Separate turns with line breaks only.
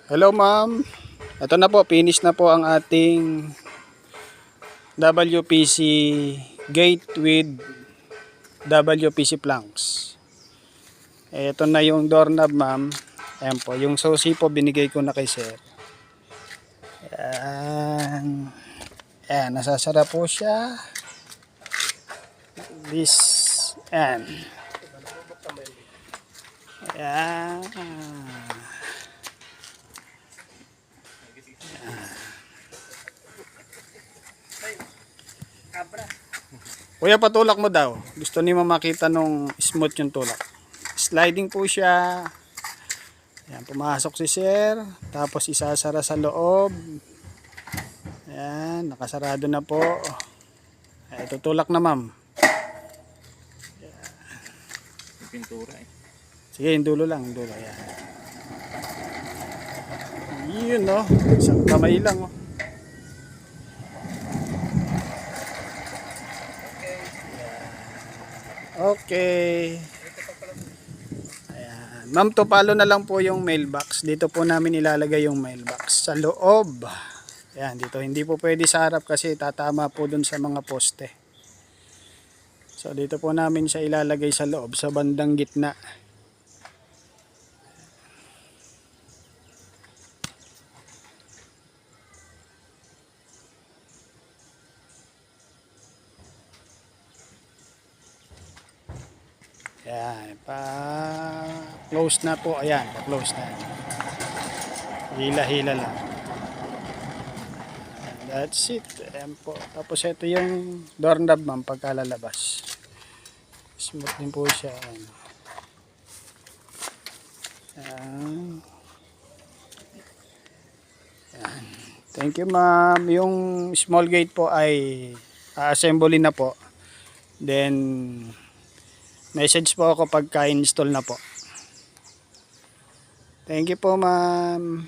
Hello ma'am. Ito na po, finish na po ang ating WPC gate with WPC planks. Ito na yung doorknob ma'am. Ayan po, yung susi po binigay ko na kay sir. Ayan. Ayan, nasasara po siya. This, ayan. Ayan. Kuya, patulak mo daw. Gusto ni makita nung smooth yung tulak. Sliding po siya. Ayan, pumasok si sir. Tapos isasara sa loob. Ayan, nakasarado na po. Ayan, tutulak na ma'am.
Pintura eh.
Sige, yung dulo lang. Yung dulo. Ayan. Yun no. Isang kamay lang oh. Okay. Ayan. Ma'am, tupalo na lang po yung mailbox. Dito po namin ilalagay yung mailbox. Sa loob. Ayan, dito. Hindi po pwede sa harap kasi tatama po dun sa mga poste. So, dito po namin siya ilalagay sa loob, sa bandang gitna. Ayan, pa-close na po. Ayan, pa-close na. Hila-hila lang. That's it. Ayan po. Tapos ito yung doorknob ma'am pagkalalabas. Smooth din po siya. Ayan. Ayan. Ayan. Thank you ma'am. Yung small gate po ay assembly na po. Then message po ako pagka install na po. Thank you po ma'am.